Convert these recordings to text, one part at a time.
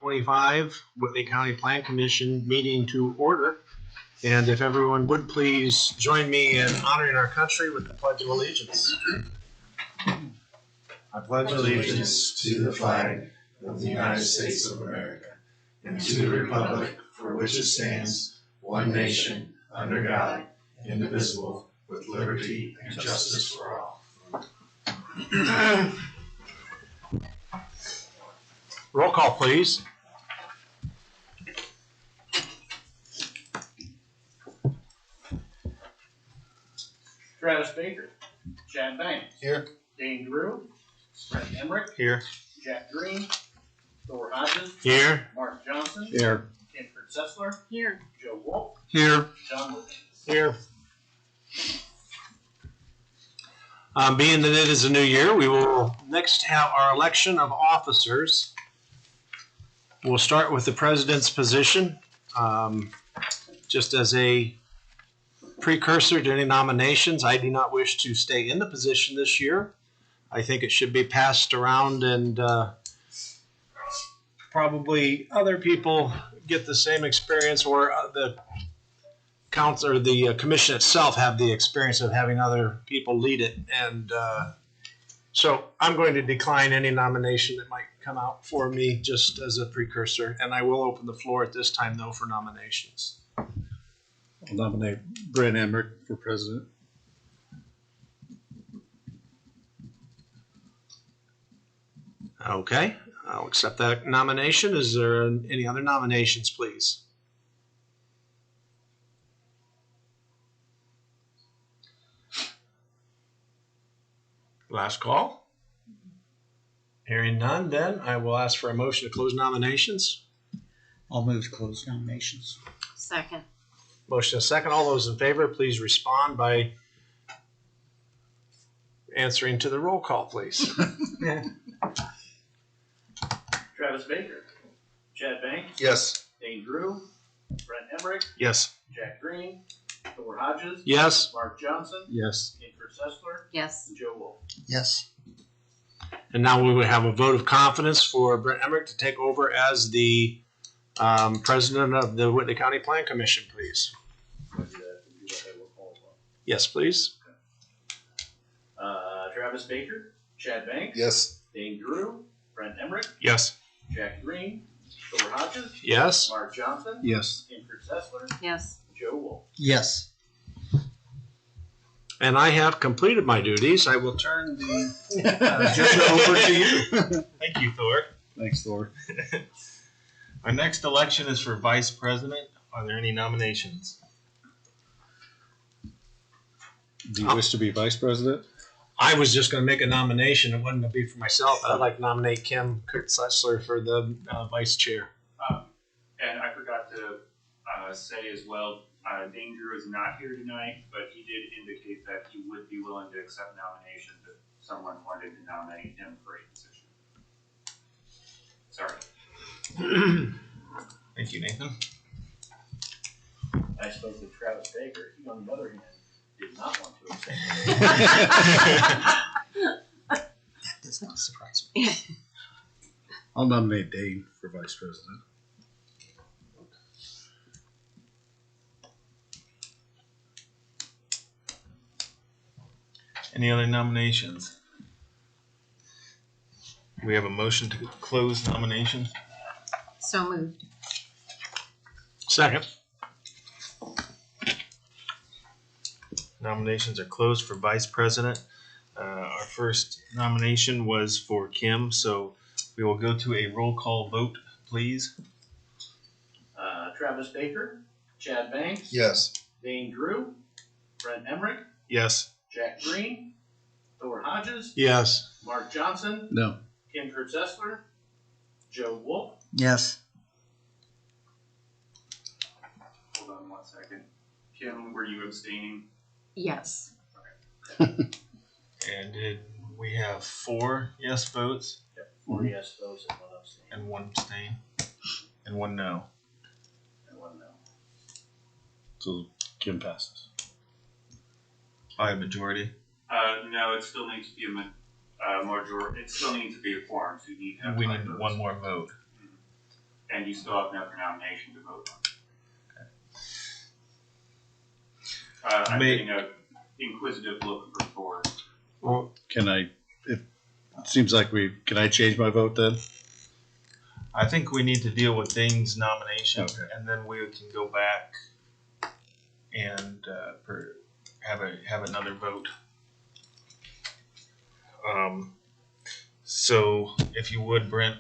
25 Whitley County Plan Commission meeting to order. And if everyone would please join me in honoring our country with the Pledge of Allegiance. I pledge allegiance to the flag of the United States of America and to the republic for which it stands, one nation, under God, indivisible, with liberty and justice for all. Roll call, please. Travis Baker, Chad Banks. Here. Dane Drew, Brent Emerick. Here. Jack Green, Thor Hodges. Here. Mark Johnson. Here. Kurtz-Seslar. Here. Joe Wolf. Here. John Woodmansee. Here. Being that it is a new year, we will next have our election of officers. We'll start with the president's position. Just as a precursor to any nominations, I do not wish to stay in the position this year. I think it should be passed around and probably other people get the same experience, or the council or the commission itself have the experience of having other people lead it. And so I'm going to decline any nomination that might come out for me just as a precursor. And I will open the floor at this time, though, for nominations. I'll nominate Brent Emerick for president. Okay, I'll accept that nomination. Is there any other nominations, please? Last call. Hearing none, then I will ask for a motion to close nominations. I'll move to close nominations. Second. Motion and second. All those in favor, please respond by answering to the roll call, please. Travis Baker, Chad Banks. Yes. Dane Drew, Brent Emerick. Yes. Jack Green, Thor Hodges. Yes. Mark Johnson. Yes. Kurtz-Seslar. Yes. Joe Wolf. Yes. And now we will have a vote of confidence for Brent Emerick to take over as the president of the Whitley County Plan Commission, please. Yes, please. Travis Baker, Chad Banks. Yes. Dane Drew, Brent Emerick. Yes. Jack Green, Thor Hodges. Yes. Mark Johnson. Yes. Kurtz-Seslar. Yes. Joe Wolf. Yes. And I have completed my duties. I will turn the agenda over to you. Thank you, Thor. Thanks, Thor. Our next election is for vice president. Are there any nominations? Do you wish to be vice president? I was just going to make a nomination. It wasn't going to be for myself. I'd like to nominate Kim Kurtz-Seslar for the vice chair. And I forgot to say as well, Dane Drew is not here tonight, but he did indicate that he would be willing to accept nomination if someone wanted to nominate him for a position. Sorry. Thank you, Nathan. I spoke with Travis Baker. He, on the other hand, did not want to accept. That does not surprise me. I'll nominate Dane for vice president. Any other nominations? We have a motion to close nominations. So moved. Second. Nominations are closed for vice president. Our first nomination was for Kim, so we will go to a roll call vote, please. Travis Baker, Chad Banks. Yes. Dane Drew, Brent Emerick. Yes. Jack Green, Thor Hodges. Yes. Mark Johnson. No. Kurtz-Seslar. Joe Wolf. Yes. Hold on 1 second. Kim, were you abstaining? Yes. And we have 4 yes votes Yep, 4 yes votes and 1 abstain. and 1 abstain and 1 no. And 1 no. So Kim passes. By a majority. No, it still needs to be a majority. It still needs to be a quorum, so you need to have We five need votes. 1 more vote. And you still have another nomination to vote on. I'm getting a inquisitive look for Thor. Well, it seems like can I change my vote then? I think we need to deal with Dane's nomination, Okay. and then we can go back and have another vote. So if you would, Brent,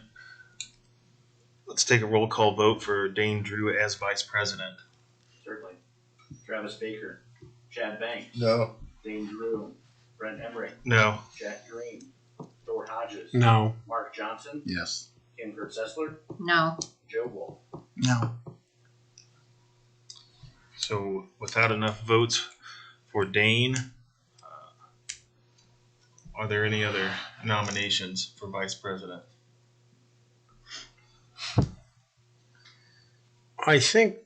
let's take a roll call vote for Dane Drew as vice president. Certainly. Travis Baker, Chad Banks, No. Dane Drew, Brent Emerick, No. Jack Green, Thor Hodges, no. Mark Johnson, Yes. Kim Kurtz-Seslar, No. Joe Wolf. No. So without enough votes for Dane, are there any other nominations for vice president? I think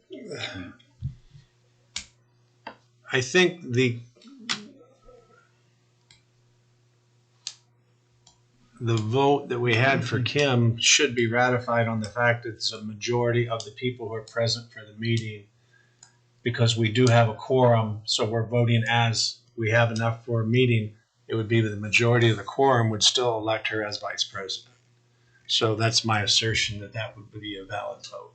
the vote that we had for Kim should be ratified on the fact that it's a majority of the people who are present for the meeting, because we do have a quorum, so we're voting as we have enough for a meeting. It would be the majority of the quorum would still elect her as vice president. So that's my assertion that would be a valid vote.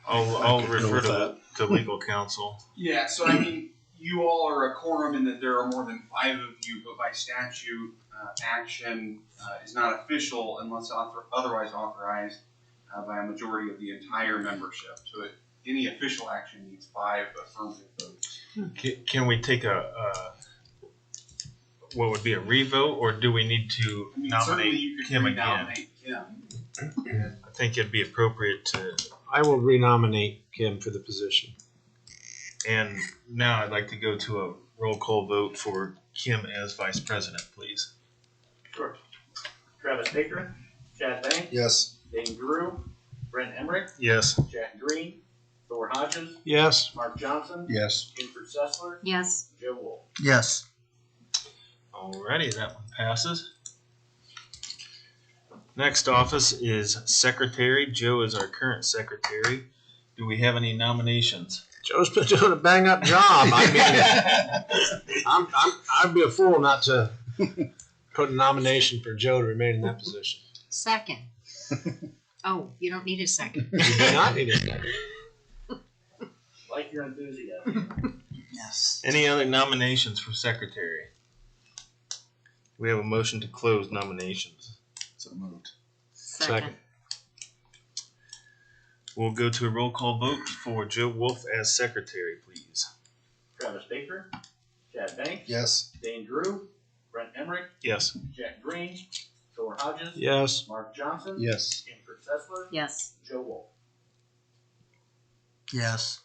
I'll could go refer with to legal counsel. Yeah, so I mean, you all are a quorum in that there are more than 5 of you, but by statute, action is not official unless otherwise authorized by a majority of the entire membership. So any official action needs 5 affirmative votes. Can we take what would be a revote, or do we need to I mean, certainly nominate you could Kim again? re-nominate Kim. I think it'd be appropriate to. I will renominate Kim for the position. And now I'd like to go to a roll call vote for Kim as vice president, please. Sure. Travis Baker, Chad Banks, Yes. Dane Drew, Brent Emerick, Yes. Jack Green, Thor Hodges, Yes. Mark Johnson, Yes. Kim Kurtz-Seslar, Yes. Joe Wolf. Yes. Alrighty, that one passes. Next office is secretary. Joe is our current secretary. Do we have any nominations? Joe's been doing a bang up job. I mean, I'd be a fool not to put a nomination for Joe to remain in that position. Second. Oh, you don't need a second. You do not need a second. Like your enthusiasm. Yes. Any other nominations for secretary? We have a motion to close nominations. So moved. Second. We'll go to a roll call vote for Joe Wolf as secretary, please. Travis Baker, Chad Banks, Yes. Dane Drew, Brent Emerick, Yes. Jack Green, Thor Hodges, Yes. Mark Johnson, Yes. Kim Kurtz-Seslar, Yes. Joe Wolf. Yes.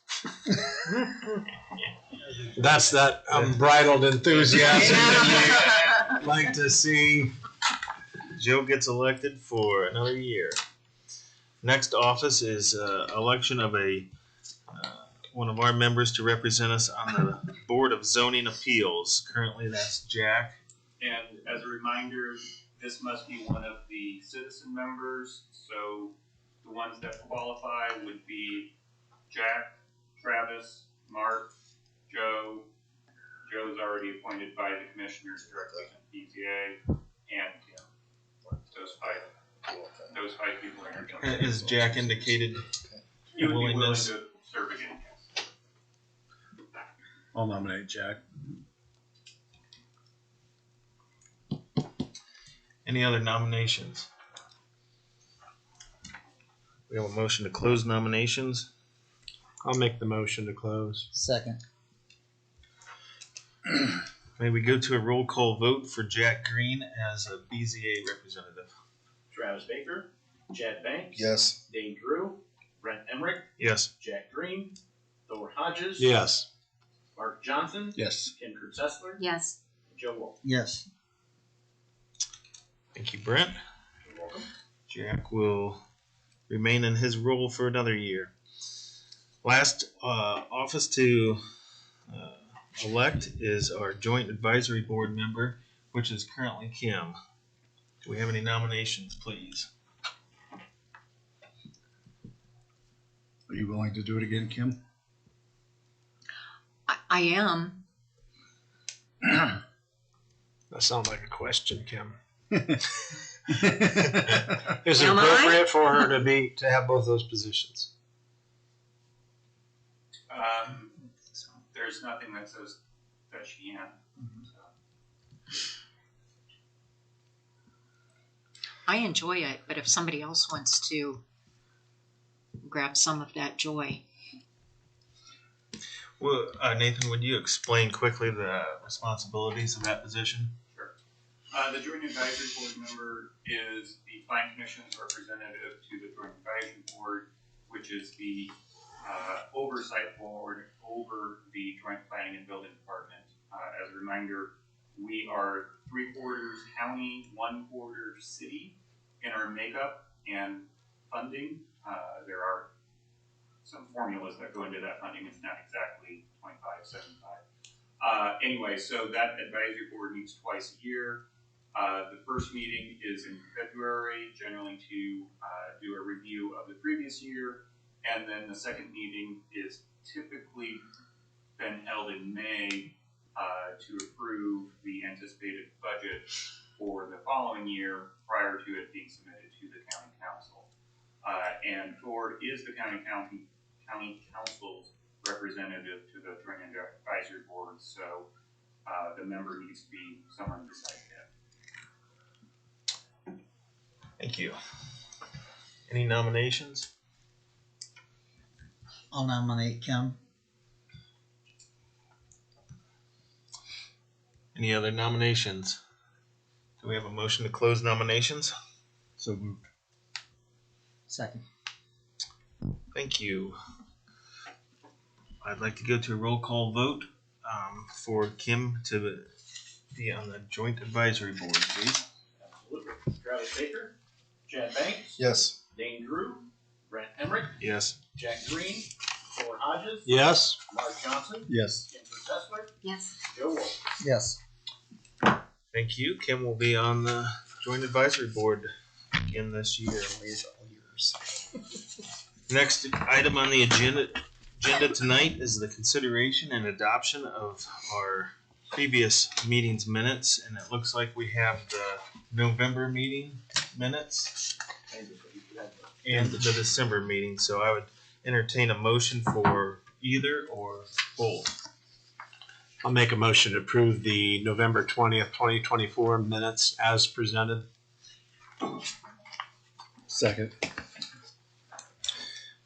That's that unbridled enthusiasm that you like to see. Joe gets elected for another year. Next office is election of one of our members to represent us on the Board of Zoning Appeals. Currently, that's Jack. And as a reminder, this must be one of the citizen members, so the ones that qualify would be Jack, Travis, Mark, Joe. Joe's already appointed by the commissioners directly to PTA, and Kim. Those five people are. Is Jack indicated He would be willing willingness? to serve again, yes. I'll nominate Jack. Any other nominations? We have a motion to close nominations. I'll make the motion to close. Second. May we go to a roll call vote for Jack Green as a BZA representative? Travis Baker, Chad Banks, Yes. Dane Drew, Brent Emerick, Yes. Jack Green, Thor Hodges, Yes. Mark Johnson, Yes. Kim Kurtz-Seslar, Yes. Joe Wolf. Yes. Thank you, Brent. You're welcome. Jack will remain in his role for another year. Last office to elect is our Joint Advisory Board member, which is currently Kim. Do we have any nominations, please? Are you willing to do it again, Kim? I am. That sounds like a question, Kim. Is it Am I? appropriate for her to have both those positions? There's nothing that says that she can. I enjoy it, but if somebody else wants to grab some of that joy. Well, Nathan, would you explain quickly the responsibilities of that position? The Joint Advisory Board member is the Plan Commission's representative to the Joint Advisory Board, which is the oversight board over the Joint Planning and Building Department. As a reminder, we are 3/4 county, 1/4 city in our makeup and funding. There are some formulas that go into that funding. It's not exactly 25/75. Anyway, so that advisory board meets twice a year. The first meeting is in February, generally to do a review of the previous year, and then the second meeting is typically been held in May to approve the anticipated budget for the following year prior to it being submitted to the county council. And Thor is the county council's representative to the Joint Advisory Board, so the member needs to be someone besides him. Thank you. Any nominations? I'll nominate Kim. Any other nominations? Do we have a motion to close nominations? So moved. Second. Thank you. I'd like to go to a roll call vote for Kim to be on the Joint Advisory Board, please. Absolutely. Travis Baker, Chad Banks, Yes. Dane Drew, Brent Emerick, Yes. Jack Green, Thor Hodges, Yes. Mark Johnson, Yes. Kim Kurtz-Seslar, Yes. Joe Wolf. Yes. Thank you. Kim will be on the Joint Advisory Board again this year. Next item on the agenda tonight is the consideration and adoption of our previous meetings minutes, and it looks like we have the November meeting minutes and the December meeting, so I would entertain a motion for either or both. I'll make a motion to approve the November 20th, 2024 minutes as presented. Second.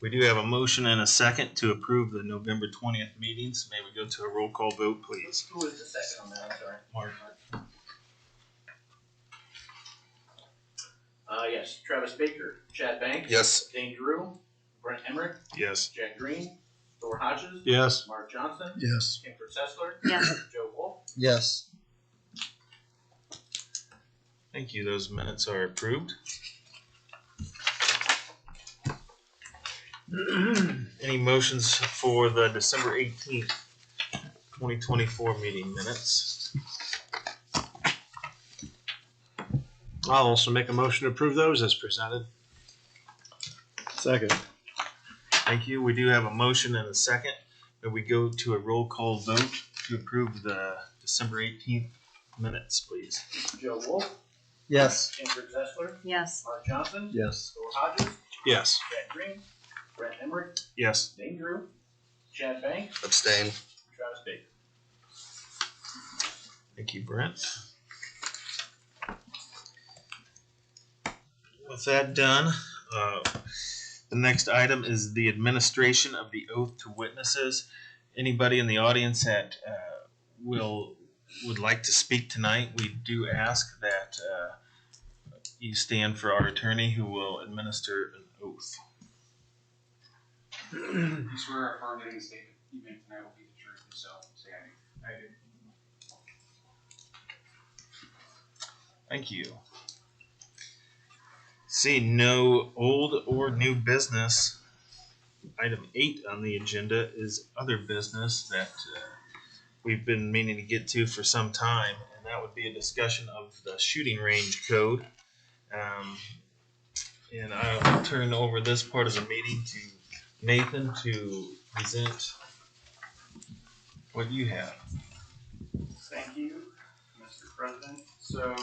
We do have a motion and a second to approve the November 20th meetings. May we go to a roll call vote, please? Who was the second on that? I'm sorry. Mark. Yes, Travis Baker, Chad Banks. Yes. Dane Drew, Brent Emerick, Yes. Jack Green, Thor Hodges. Yes. Mark Johnson, Yes. Kim Kurtz-Seslar, Yes. Joe Wolf. Yes. Thank you. Those minutes are approved. Any motions for the December 18th, 2024 meeting minutes? I'll also make a motion to approve those as presented. Second. Thank you. We do have a motion and a second. May we go to a roll call vote to approve the December 18th minutes, please? Joe Wolf, Yes. Kim Kurtz-Seslar, Yes. Mark Johnson, Yes. Thor Hodges, Yes. Jack Green, Brent Emerick, Yes. Dane Drew, Chad Banks, Abstain. Travis Baker. Thank you, Brent. With that done, the next item is the administration of the oath to witnesses. Anybody in the audience that would like to speak tonight, we do ask that you stand for our attorney who will administer an oath. You swear or affirm that any statement you make tonight will be the truth, so say I do. I do. Thank you. Seeing no old or new business, item 8 on the agenda is other business that we've been meaning to get to for some time, and that would be a discussion of the shooting range code. And I'll turn over this part of the meeting to Nathan to present what you have. Thank you, Mr. President. So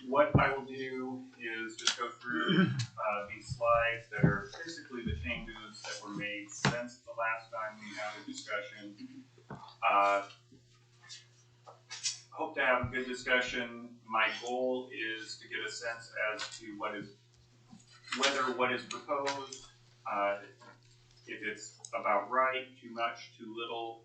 what I will do is just go through these slides that are basically the changes that were made since the last time we had a discussion. Hope to have a good discussion. My goal is to get a sense as to whether what is proposed, if it's about right, too much, too little,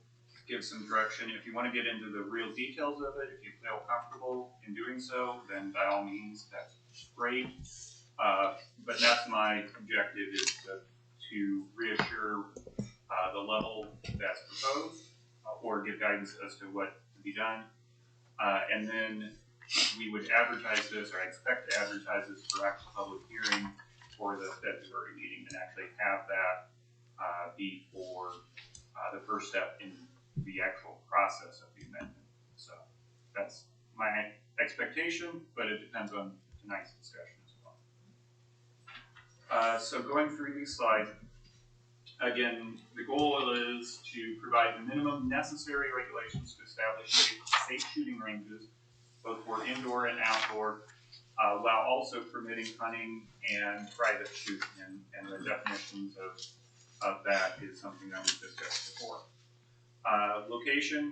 give some direction. If you want to get into the real details of it, if you feel comfortable in doing so, then by all means, that's great. But that's my objective, is to reassure the level that's proposed, or give guidance as to what to be done. And then we would advertise this, or I expect to advertise this for actual public hearing for the February meeting, and actually have that be for the first step in the actual process of the amendment. So that's my expectation, but it depends on tonight's discussion as well. So going through these slides, again, the goal is to provide the minimum necessary regulations to establish safe shooting ranges, both for indoor and outdoor, while also permitting hunting and private shooting, and the definitions of that is something that we've discussed before. Location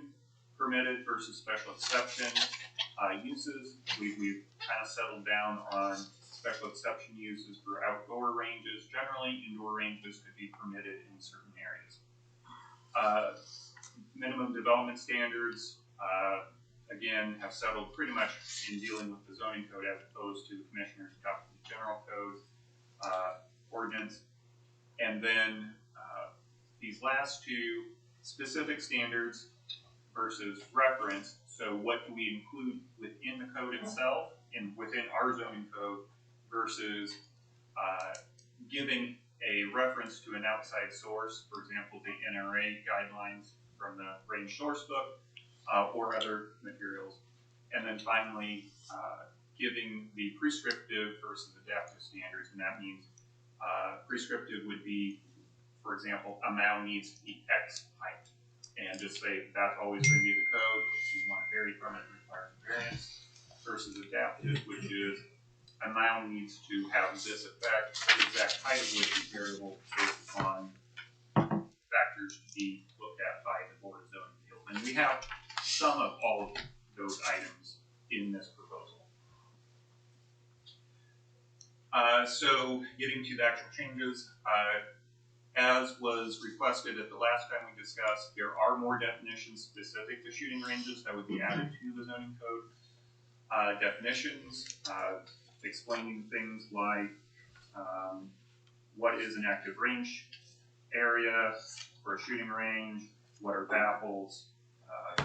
permitted versus special exception uses. We've kind of settled down on special exception uses for outdoor ranges. Generally, indoor ranges could be permitted in certain areas. Minimum development standards, again, have settled pretty much in dealing with the zoning code as opposed to the commissioner's adopted general code ordinance. And then these last two, specific standards versus reference. So what do we include within the code itself and within our zoning code versus giving a reference to an outside source, for example, the NRA guidelines from the range source book or other materials. And then finally, giving the prescriptive versus adaptive standards. And that means prescriptive would be, for example, a mound needs to be X height. And just say that's always going to be the code. If you want to vary from it, it requires a variance. Versus adaptive, which is a mound needs to have this effect, the exact height of which is variable based upon factors to be looked at by the Board of Zoning Appeals. And we have some of all of those items in this proposal. So getting to the actual changes, as was requested at the last time we discussed, there are more definitions specific to shooting ranges that would be added to the zoning code. Definitions, explaining things like what is an active range area for a shooting range, what are baffles,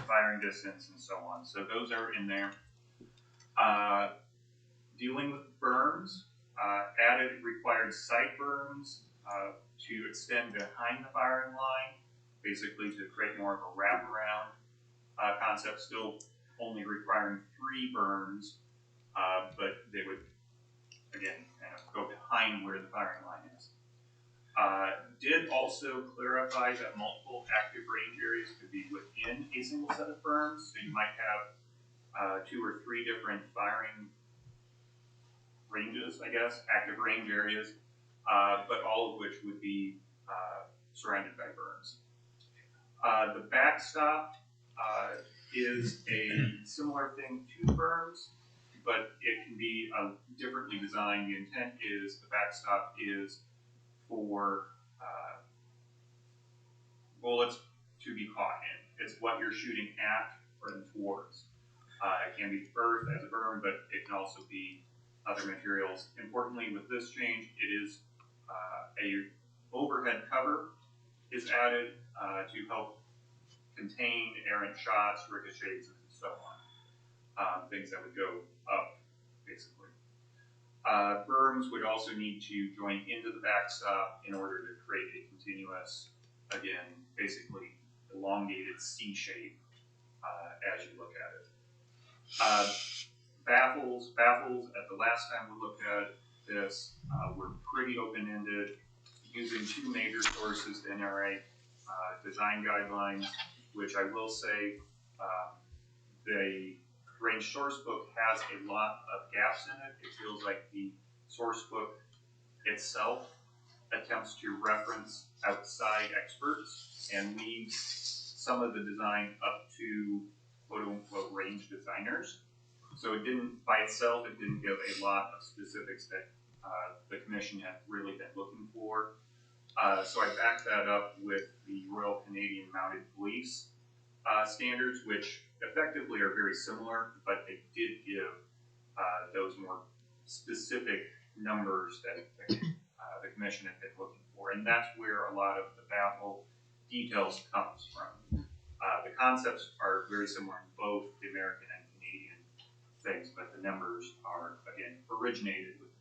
firing distance, and so on. So those are in there. Dealing with berms, added required sight berms to extend behind the firing line, basically to create more of a wraparound concept, still only requiring 3 berms, but they would, again, kind of go behind where the firing line is. Did also clarify that multiple active range areas could be within a single set of berms, so you might have 2 or 3 different firing ranges, I guess, active range areas, but all of which would be surrounded by berms. The backstop is a similar thing to berms, but it can be differently designed. The intent is the backstop is for bullets to be caught in. It's what you're shooting at or towards. It can be earth as a berm, but it can also be other materials. Importantly, with this change, it is a overhead cover is added to help contain errant shots, ricochets, and so on. Things that would go up, basically. Berms would also need to join into the backstop in order to create a continuous, again, basically elongated C shape as you look at it. Baffles at the last time we looked at this were pretty open-ended. using two major sources, the NRA design guidelines, which I will say the range source book has a lot of gaps in it. It feels like the source book itself attempts to reference outside experts and leaves some of the design up to quote unquote range designers. So it didn't, by itself, it didn't give a lot of specifics that the commission had really been looking for. So I backed that up with the Royal Canadian Mounted Police standards, which effectively are very similar, but they did give those more specific numbers that the commission had been looking for. And that's where a lot of the baffle details comes from. The concepts are very similar in both the American and Canadian things, but the numbers are, again, originated with the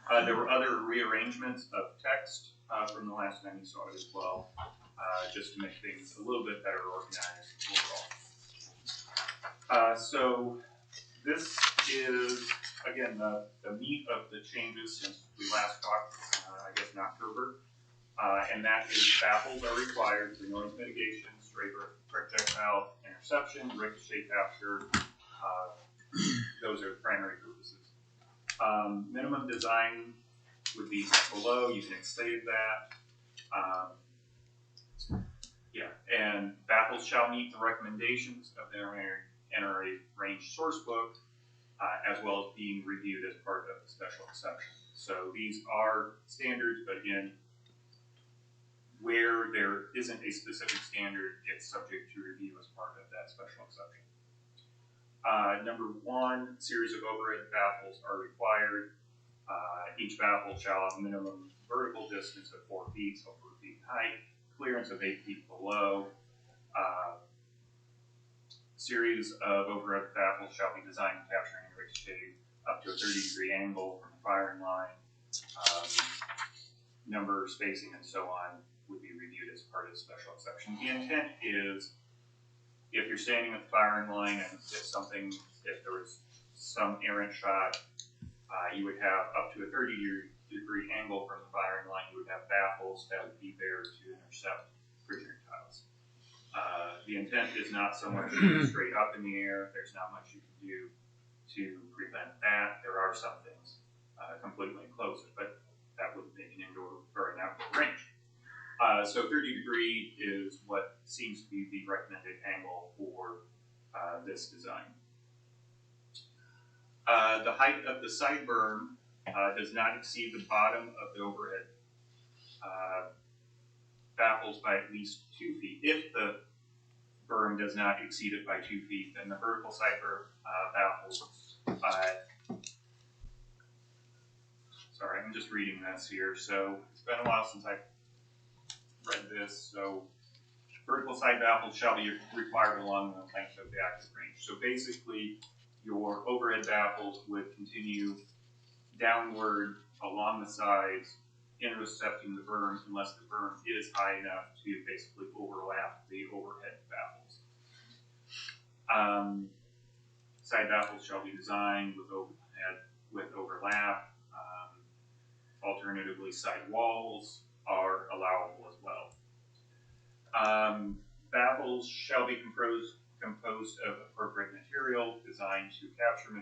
Canadian. There were other rearrangements of text from the last time you saw it as well, just to make things a little bit better organized overall. So this is, again, the meat of the changes since we last talked, I guess in October. And that is baffles are required for noise mitigation, stray projectile interception, ricochet capture. Those are the primary purposes. Minimum design would be below. You can save that. And baffles shall meet the recommendations of the NRA range source book, as well as being reviewed as part of the special exception. So these are standards, but again, where there isn't a specific standard, it's subject to review as part of that special exception. Number one, series of overhead baffles are required. Each baffle shall have a minimum vertical distance of 4 feet, so 4 feet in height, clearance of 8 feet below. Series of overhead baffles shall be designed to capture and ricochet up to a 30-degree angle from the firing line. Number, spacing, and so on would be reviewed as part of the special exception. The intent is, if you're standing at the firing line and if there was some errant shot, you would have up to a 30-degree angle from the firing line. You would have baffles that would be there to intercept projectiles. The intent is not so much straight up in the air. There's not much you can do to prevent that. There are some things completely enclose it, but that wouldn't make an indoor or an outdoor range. So 30-degree is what seems to be the recommended angle for this design. The height of the side berm does not exceed the bottom of the overhead baffles by at least 2 feet. If the berm does not exceed it by 2 feet, then the vertical side berm baffles. Sorry, I'm just reading this here. So it's been a while since I read this. So vertical side baffles shall be required along the length of the active range. So basically, your overhead baffles would continue downward along the sides, intercepting the berm unless the berm is high enough to basically overlap the overhead baffles. Side baffles shall be designed with overlap. Alternatively, side walls are allowable as well. Baffles shall be composed of appropriate material designed to capture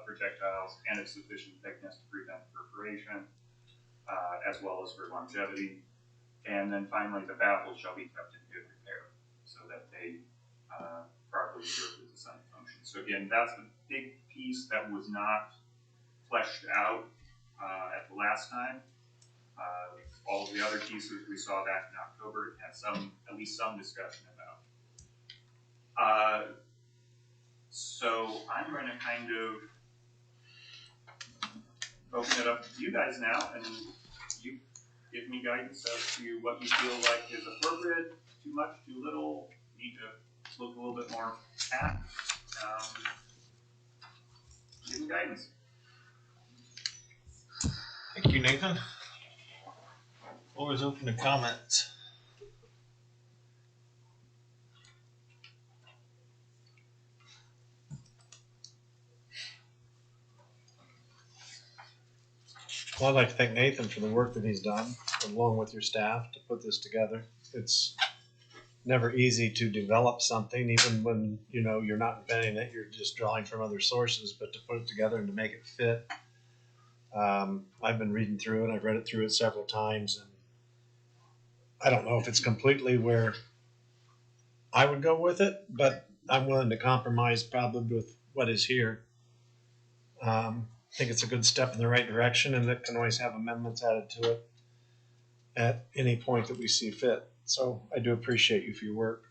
projectiles and of sufficient thickness to prevent perforation, as well as for longevity. And then finally, the baffles shall be kept in good repair so that they properly serve as assigned function. So again, that's the big piece that was not fleshed out at the last time. All of the other pieces we saw back in October had at least some discussion about. So I'm going to kind of open it up to you guys now, and you give me guidance as to what you feel like is appropriate, too much, too little, need to look a little bit more at. Give me guidance. Thank you, Nathan. Floor is open to comments. Well, I'd like to thank Nathan for the work that he's done, along with your staff, to put this together. It's never easy to develop something, even when, you know, you're not inventing it, you're just drawing from other sources, but to put it together and to make it fit. I've been reading through it, I've read it through it several times, and I don't know if it's completely where I would go with it, but I'm willing to compromise probably with what is here. I think it's a good step in the right direction, and it can always have amendments added to it at any point that we see fit. So I do appreciate you for your work.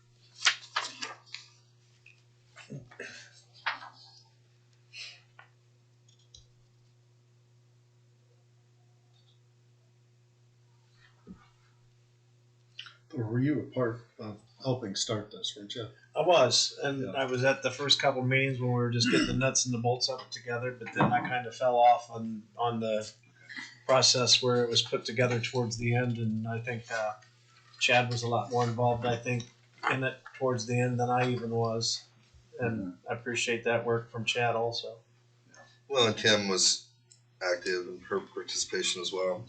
Were you a part of helping start this, weren't you? I was, and Yeah. I was at the first couple meetings when we were just getting the nuts and the bolts of it together, but then I kind of fell off on the process where it was put together towards the end, and I think Chad was a lot more involved, I think, in it towards the end than I even was, and I appreciate that work from Chad also. Well, and Kim was active in her participation as well.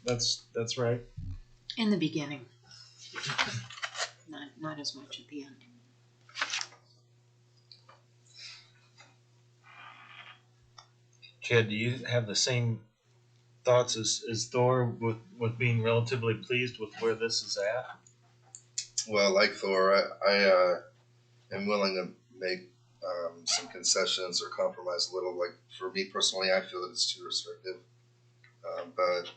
That's right. In the beginning. Not as much at the end. Chad, do you have the same thoughts as Thor with being relatively pleased with where this is at? Well, like Thor, I am willing to make some concessions or compromise a little. Like for me personally, I feel that it's too restrictive, but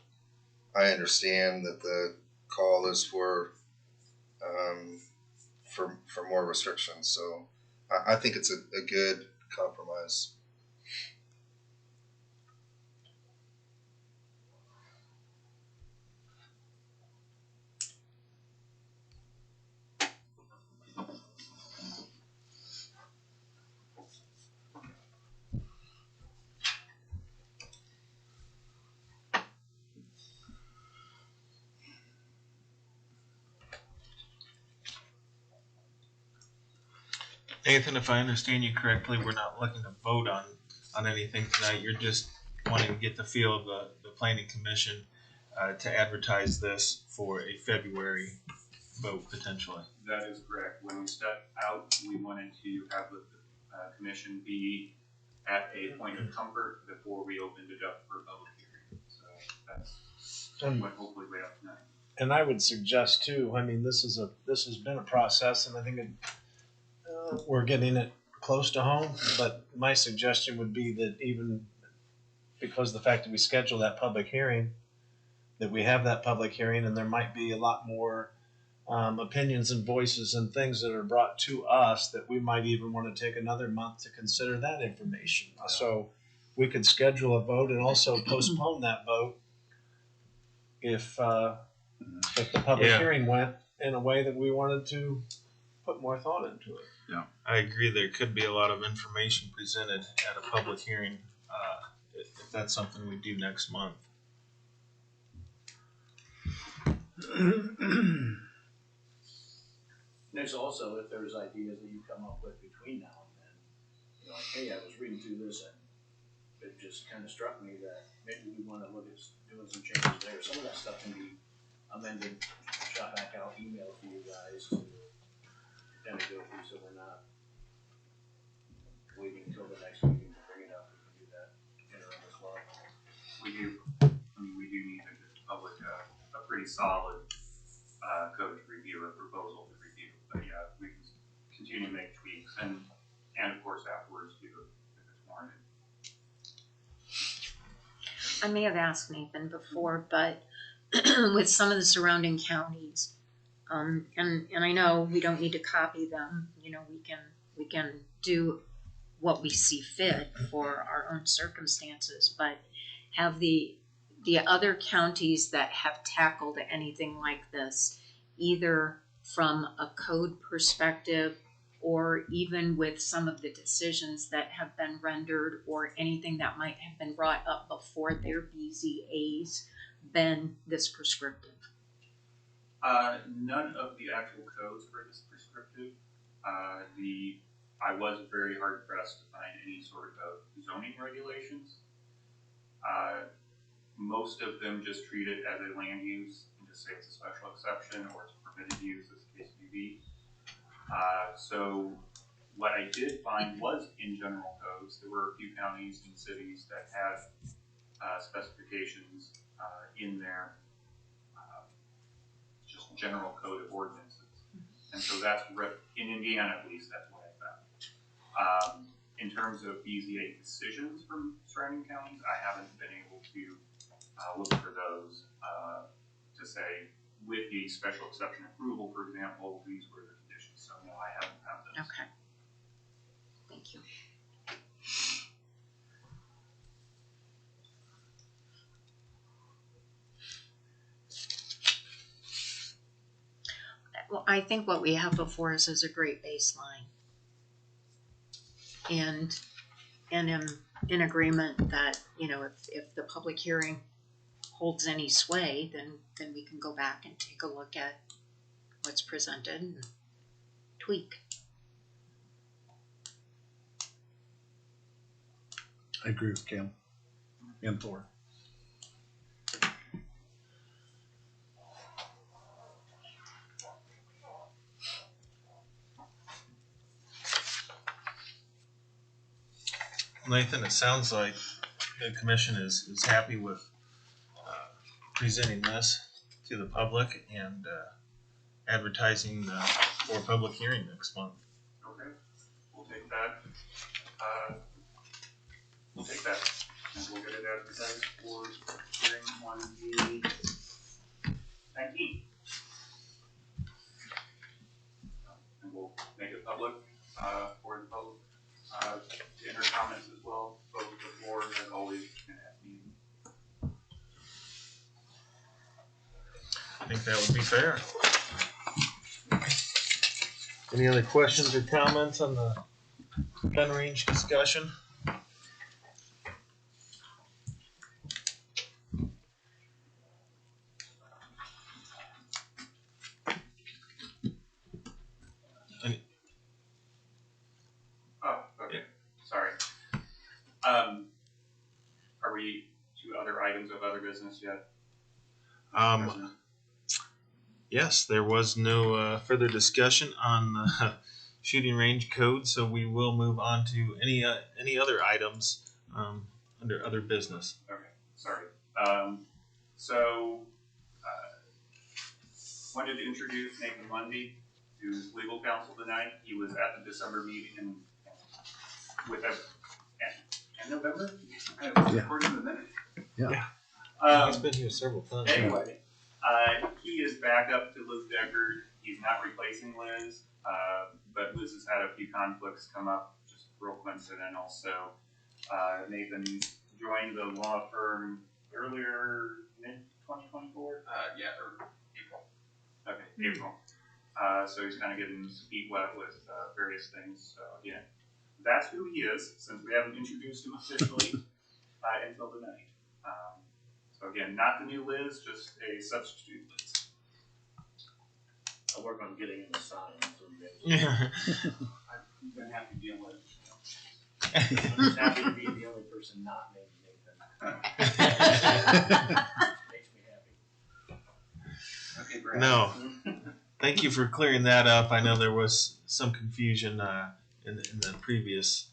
I understand that the call is for more restrictions. So I think it's a good compromise. Nathan, if I understand you correctly, we're not looking to vote on anything tonight. You're just wanting to get the feel of the planning commission to advertise this for a February vote potentially. That is correct. When we stepped out, we wanted to have the commission be at a point of comfort before we opened it up for public hearing. So that's what hopefully we have tonight. And I would suggest too, I mean, this has been a process, and I think we're getting it close to home, but my suggestion would be that even because of the fact that we schedule that public hearing, that we have that public hearing, and there might be a lot more opinions and voices and things that are brought to us, that we might even want to take another month to consider that information. So we could schedule a vote and also postpone that vote if the public hearing went in a way that we wanted to put more thought into it. Yeah, I agree. There could be a lot of information presented at a public hearing if that's something we do next month. Next, also, if there's ideas that you come up with between now and then, you know, like, hey, I was reading through this and it just kind of struck me that maybe we want to look at doing some changes there. Some of that stuff can be amended, shot back out, emailed to you guys to kind of go through, so we're not waiting until the next meeting to bring it up. We can do that interim as well. We do need to give the public a pretty solid code to review, a proposal to review. But yeah, we can continue to make tweaks and of course afterwards do if it's warranted. I may have asked Nathan before, but with some of the surrounding counties, and I know we don't need to copy them. You know, we can do what we see fit for our own circumstances. But have the other counties that have tackled anything like this, either from a code perspective or even with some of the decisions that have been rendered or anything that might have been brought up before their BZAs, been this prescriptive? None of the actual codes were this prescriptive. I was very hard pressed to find any sort of zoning regulations. Most of them just treat it as a land use and just say it's a special exception or it's permitted use as the case may be. So what I did find was in general codes, there were a few counties and cities that had specifications in their just general code of ordinances. And so that's, in Indiana at least, that's what I found. In terms of BZA decisions from surrounding counties, I haven't been able to look for those to say, with the special exception approval, for example, these were the conditions. So no, I haven't found those. Okay. Thank you. Well, I think what we have before us is a great baseline. And I'm in agreement that, you know, if the public hearing holds any sway, then we can go back and take a look at what's presented and tweak. I agree with Cam and Thor. Nathan, it sounds like the commission is happy with presenting this to the public and advertising for a public hearing next month. Okay, we'll take that. We'll take that, and we'll get it advertised for hearing on the 19th. And we'll make it public for the public to enter comments as well. Both the board, as always, can have meetings. I think that would be fair. Any other questions or comments on the gun range discussion? Oh, okay. Sorry. Are we to other items of other business yet? Yes, there was no further discussion on the shooting range code, so we will move on to any other items under other business. Okay, sorry. So wanted to introduce Nathan Lundy, who's legal counsel tonight. He was at the December meeting with us in November. I was recording the minute. Yeah. He's been here several times. Anyway, he is back up to Liz Deckard. He's not replacing Liz, but Liz has had a few conflicts come up, just real coincidental. So Nathan joined the law firm earlier, mid-2024? Yeah, or April. Okay, April. So he's kind of getting his feet wet with various things. So again, that's who he is, since we haven't introduced him officially until tonight. So again, not the new Liz, just a substitute Liz. I'll work on getting him a sign so you guys. Yeah. I've been happy dealing with it. I'm just happy to be the only person not named Nathan. Makes me happy. Okay, Brent. No. Thank you for clearing that up. I know there was some confusion in the previous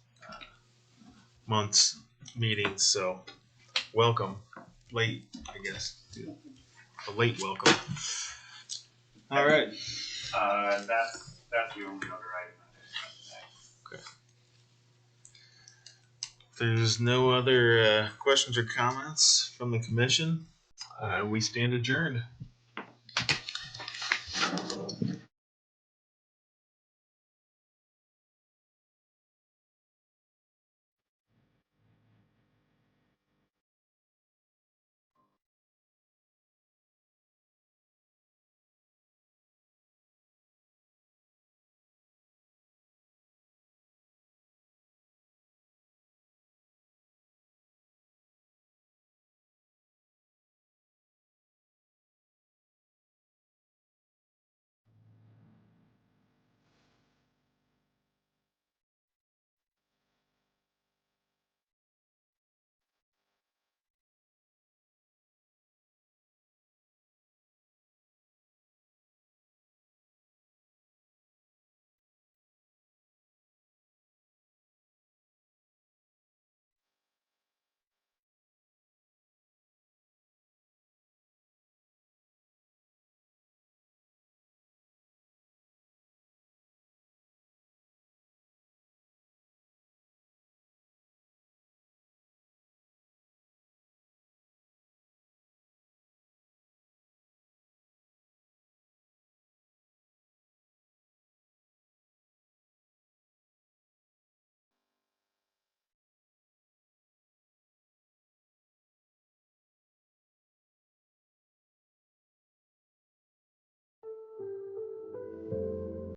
month's meetings, so welcome. Late, I guess. A late welcome. All right. That's the only other item. Okay. If there's no other questions or comments from the commission, we stand adjourned.